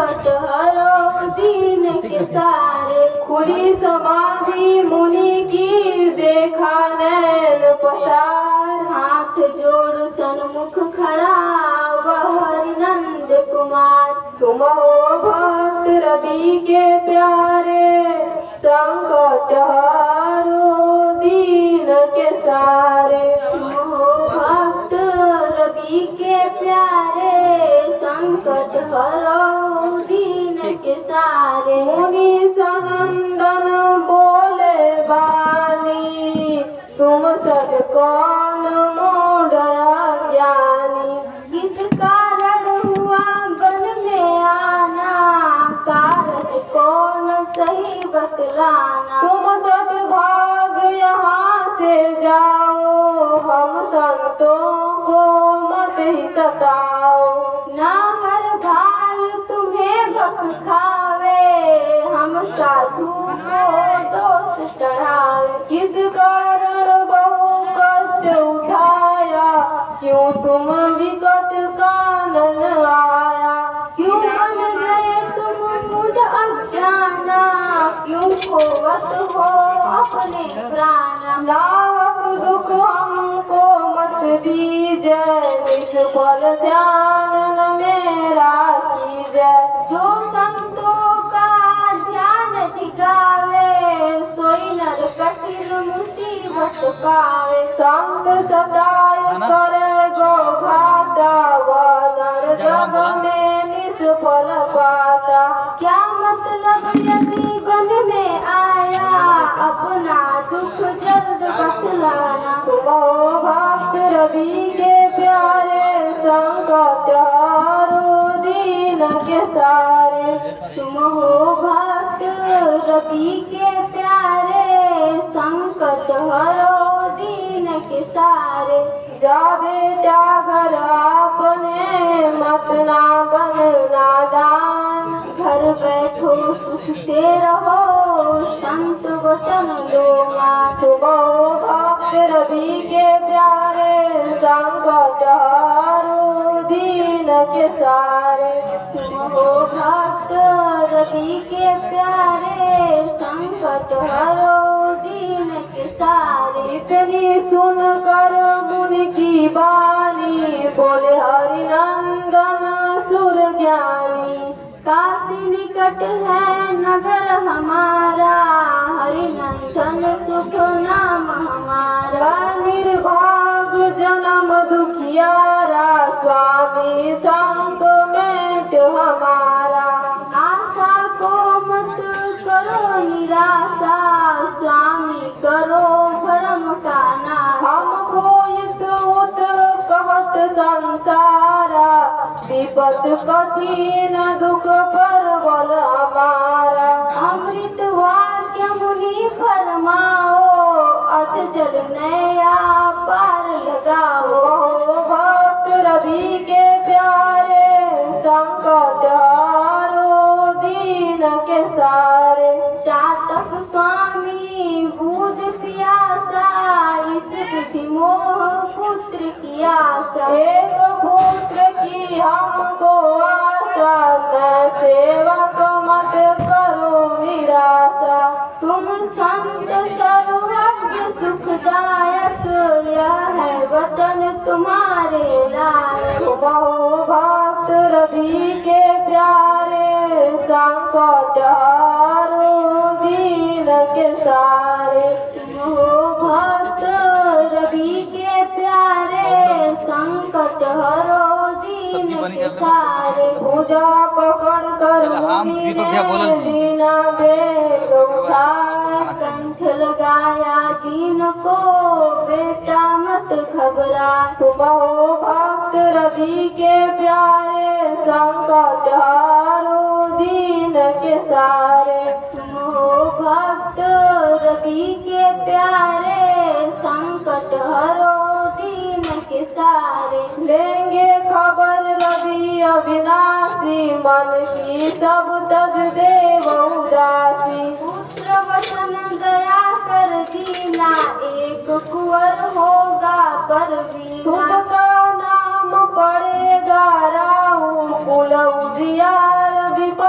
संकट हरो दीन के सारे। खुली समाधि मुनि की देखा नैन पसार, हाथ जोड़ सन्मुख खड़ा वह हरिनंद कुमार। तुम हो भक्त रवि के प्यारे, संकट हरो दीन के सारे। तुम हो भक्त रवि के प्यारे, संकट हरो दीन के सारे। मुनि सनंदन बोले बानी, तुम सद कौन मूढ़ अज्ञानी। किस कारण हुआ वन में आना, कारण कौन सही बतलाना। तुम सद भाग यहाँ से जाओ, हम संतों को मत ही सताओ। ना हर भाल तुम्हें भख खावे, हम साधु को दोष चढ़ावे। किस कारण बहु कष्ट उठाया, क्यों तुम विकट कानन आया। क्यों बन गए तुम मूढ़ अज्ञाना, क्यों खोवत हो अपने प्राण। लाख दुख हमको मत दीजिए, निष्फल ध्यान न मेरा कीजिए। जो संतों का ध्यान टिकावे, सोई नर कठिन मुसीबत पावे। संत सताय करे गो घाटा, वह नर जग में निष्फल पाता। क्या मतलब यदि वन में आया, अपना दुख जल्द बतलाना। तुम हो भक्त रवि के प्यारे, संकट हरो दीन के सारे। तुम हो भक्त रवि के प्यारे, संकट हरो दीन के सारे। जा बेटा घर आपने मत ना बनना दान, घर बैठो सुख से रहो संत वचन लो मान। तुम हो भक्त रवि के प्यारे, संकट हरो दीन के सारे। तुम हो भक्त रवि के प्यारे, संकट हरो दीन के सारे। इतनी सुनकर मुनि की बानी, बोले हरिनंदन सुर ज्ञानी। काशी निकट है नगर हमारा, हरिनंदन सुख नाम हमारा। निर्भाग जन्म दुखियारा, स्वामी संग में जो हमारा। आशा को मत करो निराशा, स्वामी करो भरम का नाश। हमको इत उत कहत संसारा, विपत कठिन दुख परबल हमारा। अमृत वाक्य मुनि फरमाओ, अत जल नया पार लगाओ। भक्त रवि के प्यारे, संकट हरो दीन के सारे। चातक स्वामी बूझ प्यासा, इस विधि मोह पुत्र की आशा। एक पुत्र की हमको आशा, मैं सेवक मत करो निराशा। तुम संत सर्वज्ञ सुखदायक, यह है वचन तुम्हारे लायक। बहु भक्त रवि के प्यारे, संकट हरो दीन के सारे। तुम हो भक्त रवि के प्यारे, संकट हरो दीन के सारे। पूजा पकड़ कर दीना बेग उठाए, कंठ लगाया दीन को बेटा मत घबरा। तुम हो भक्त रवि के प्यारे, संकट हरो दीन के सारे। तुम हो भक्त रवि के प्यारे, संकट हरो दीन के सारे। लेंगे खबर रवि अविनाशी, मन की सब तज देव उदासी। पुत्र वचन दया कर दीना, एक कुंवर होगा परवीना। सुत का नाम पड़ेगा राहु, कुल उजियार विपद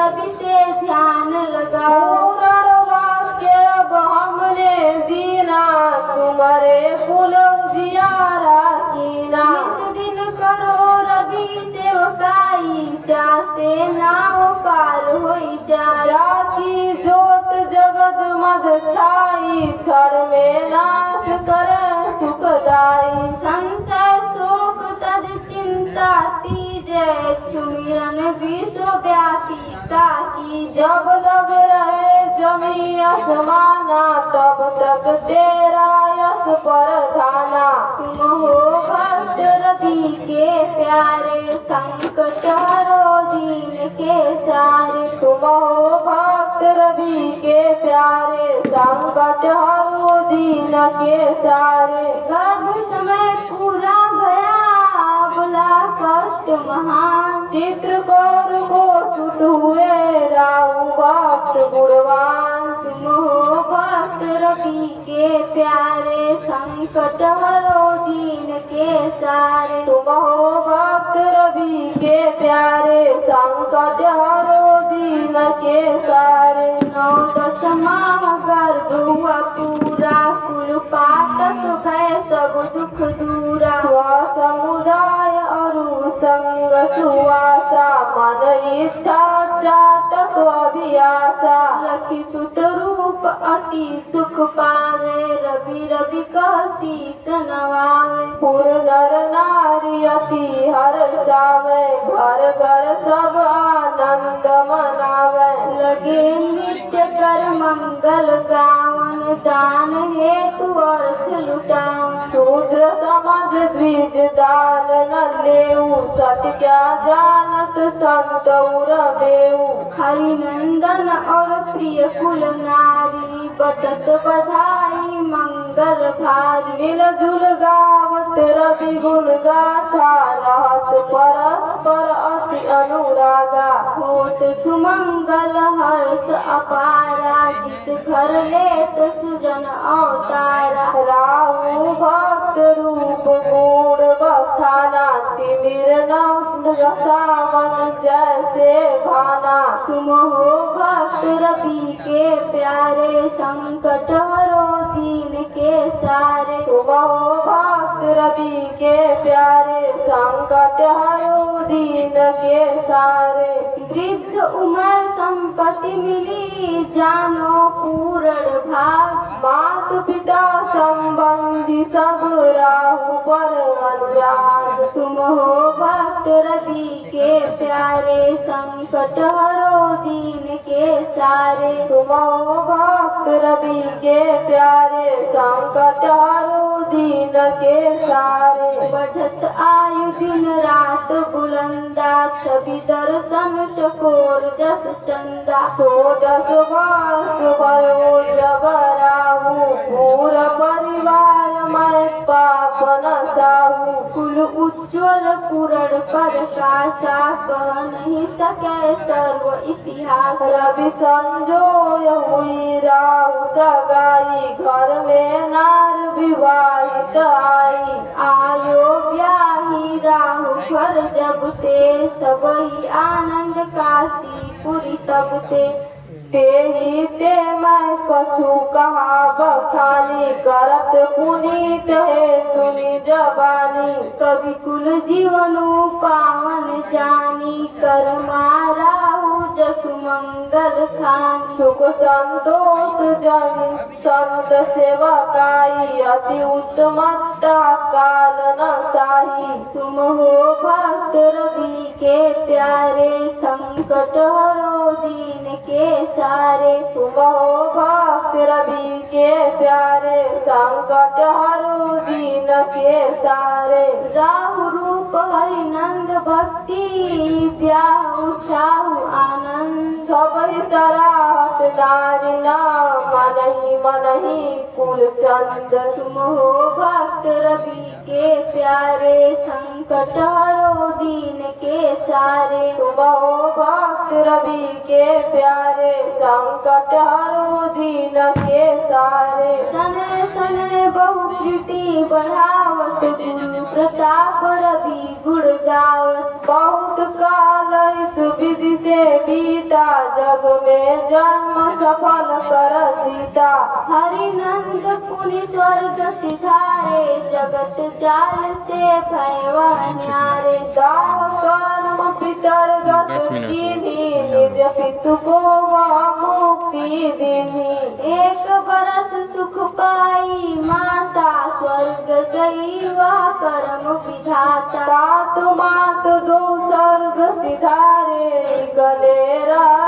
रवि से ध्यान लगाओ। पूर्ण वाक्य अब हमने दीना, तुम्हारे कुल उजियारा कीना। इस दिन करो रवि सेवकाई, चासे नाव पार होई जाए। जाकी जोत जगत मद छाई, क्षण में नाश करे सुखदाई। संशय शोक तज चिंता तीजे, सुमिरन विश्वव्यापिका की। जब लग रहे जमी आसमाना, तब तक तेरा यश परधाना। तुम हो भक्त रवि के प्यारे, संकट हरो दीन के सारे। तुम हो भक्त रवि के प्यारे, संकट हरो दीन के सारे। गर्भ समय पूरा भया, बुला कष्ट महान। चित्रकौर को सुत हुए राहु भक्त गुणवान। तुम हो भक्त रवि के प्यारे, संकट हरो दीन के सारे। तुम हो भक्त रवि के प्यारे, संकट हरो दीन के सारे। 9-10 माह गर्भ हुआ पूरा, कुल पातक भय सब दुख दूरा। समुदाय अरु संग सुवासा, मन इच्छा चातक अभियासा। लखी सुत रूप अति सुख पावे, रवि रवि कह शीस नवावे। पुर नर नारी अति हर्षावे, घर घर सब आनंद मनावे। लगे नित्य कर मंगल गावन, दान हेतु अर्थ लुटावन। शूद्र समझ द्विज दान न लेऊ, सत क्या जानत संत उरबेऊ। हरिनंदन और प्रिय कुल नारी, बटत बधाई मंगल भारी। मिलजुल गावत रवि गुण गाथा, रहत परस्पर अति अनुरागा। होत सुमंगल हर्ष अपारा, जिस घर लेत सुजन अवतारा। राहु भक्त रूप गुण बखाना, तिमिर नंद रसावन जैसे भाना। तुम हो भक्त रवि के प्यारे, संकट हरो दीन के सारे। तुम हो भक्त रवि के प्यारे, संकट हरो दीन के सारे। वृद्ध उमर संपत्ति मिली, जानो पूर्ण भाग। मात पिता संबंधी सब राहु पर अनुराग। तुम हो भक्त रवि के प्यारे, संकट हरो दीन के सारे। तुम हो भक्त रवि के प्यारे, संकट हरो दीन के सारे। बढ़त आयु दिन रात बुलंदा, छवि दर्शन चकोर जस चंदा। 16 वर्ष भयो जब राहु, पूर परिवार मैं पाप न साहू। कुल उज्ज्वल पूर्ण प्रकाशा, कह नहीं सके सर्व इतिहास। रवि संजोय हुई राहु सगाई, घर में नार विवाहित आई। आयो ब्याही राहु घर जब ते, सबही आनंद काशीपुरी तब ते। तेहि ते मैं कछु कहा बखानी, करत पुनीत है सुनी जबानी। कवि कुल जीवनु पावन जानी, कर माराहु जसु मंगल खानी। सुख संतोष जन संत सेवकाई, अति उत्तमता काल न साही। तुम हो भक्त रवि के प्यारे, संकट हरो दीन के सारे। तुम हो भक्त रवि के प्यारे, संकट हरो दीन के सारे। राहु रूप हरिनंद भक्ति, ब्याहु छाहु आनंद। सब सराहत नारी ना, मनहि मनहि कुल चंद। तुम हो भक्त रवि के प्यारे, संकट हरो दीन के सारे। तुम हो भक्त रवि के प्यारे, संकट हरो दीन के सारे। सने सने बहु प्रीति बढ़ावत, गुरु प्रताप रवि गुण गावत। बहुत काल इस विधि से बीत सीता जग में जन्म सफल कर सीता। हरिनंद पुनि स्वर्ग सिधारे जगत जाल से भयवा न्यारे। दाह कर्म पितर गत कीन्ही निज पितु को वह मुक्ति दीन्ही। एक बरस सुख पाई माता स्वर्ग गई वह कर्म विधाता। तात मात दो स्वर्ग सिधारे गले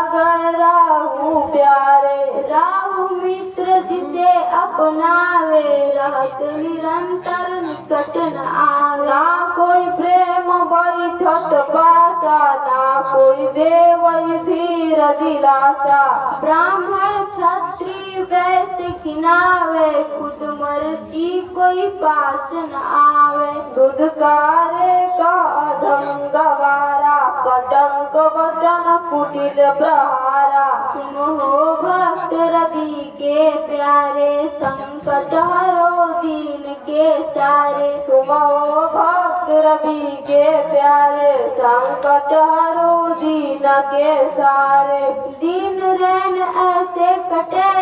गए राहु प्यारे। राहु मित्र जिसे अपनावे रहत निरंतर निकट न आवे। ना कोई प्रेम बैठत पासा ना कोई देव धीर दिलासा। ब्राह्मण क्षत्रिय वैश्य खिनावे खुद मर्जी कोई पास न आवे। दुधकारे का अधम गवारा कटंक वचन कुटिल प्रहारा। तुम हो भक्त रवि के प्यारे संकट हरो दीन के सारे। तुम हो भक्त रवि के प्यारे संकट हरो दीन के सारे। दिन रैन ऐसे कटे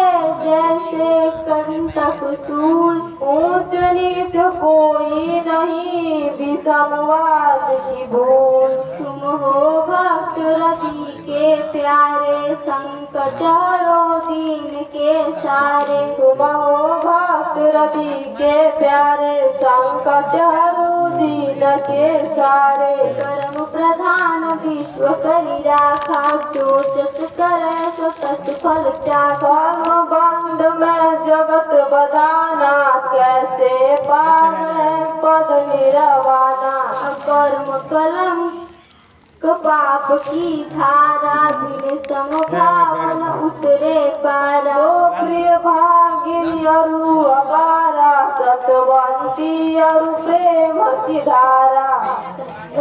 जैसे कंटक सूल। ऊंच नीच कोई नहीं विषमवाद की भूल। तुम हो भक्त रवि के प्यारे संकट हरो दीन के सारे। तुम हो भक्त रवि के प्यारे संकट हरो दीन के सारे। कर्म प्रधान विश्व करी राखा जो जस करे सो तस फल चाखा। कर्म बंध में जगत बदाना कैसे पावे पद निरवाना। कर्म कलंक पाप की धारा बिन समभावन उतरे पारा। ओ प्रिय भागिनी अरु अपारा सतवंती अरु प्रेम की धारा।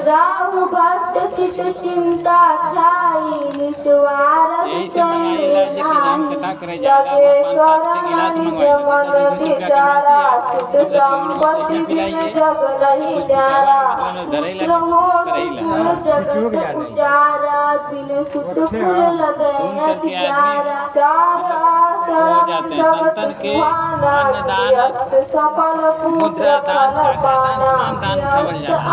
राहु भक्त चित चिंता छाई निस्वार्थ चले नाही। लगे करण निज मन विचारा सुख संपत्ति बिन जग नहीं न्यारा। जगत उजारा बिन सुत फूल लगे न प्यारा। चार आश्रम जगत सुहाना सफल पुत्र फल पाना।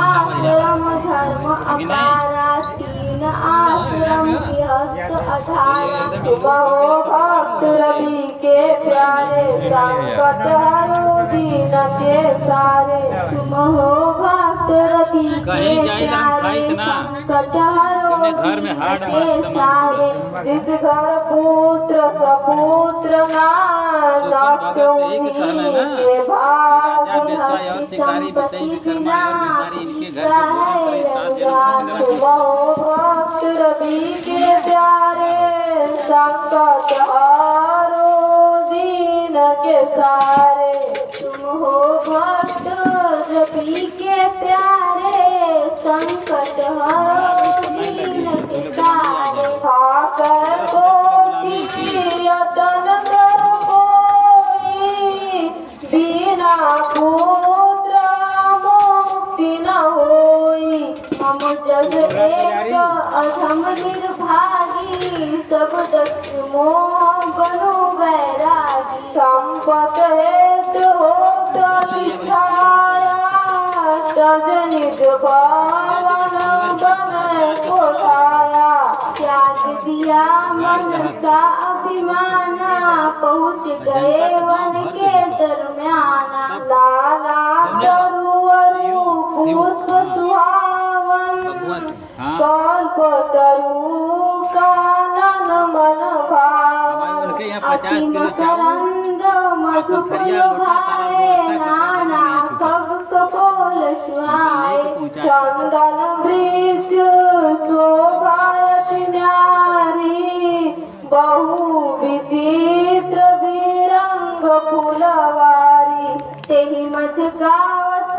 आश्रम धर्म अपारा तीन आश्रम गृहस्थ अधारा। तुम हो भक्त रवि के प्यारे संकट हरो दीन के सारे। तुम हो भक्त रवि के प्यारे संकट हरो घर में हार्ड के सारे। जिस घर पुत्र सपुत्र नाश के भाग संपत्ति बिना तुम हो भक्त रवि के प्यारे संकट हरो दीन के सारे। तुम हो भक्त रवि के प्यारे संकट हरो दीन के सारे। ठाकर कोटि यतन कर कोई बिना पुत्र मुक्ति न होई। हम जग एक अधम निर्भागी सब दस्यु मोह बनु बैरागी। संपत हेतु हो छाया तज निज भवन बन कोठाया। त्याग दिया मन का अभिमाना पहुँच गए वन के दरम्याना। लाला तरुअरु पुष्प सुहावन कल्प तरु कानन मन भावन। उनके यहाँ 50 अति किलो चावल मकरंद मधुफल भाए नाना खग कपोल सुहाए। चंदन वृक्ष शोभायति न्यारी बहु विचित्र विरंग फुलवारी। तेहि मध गावत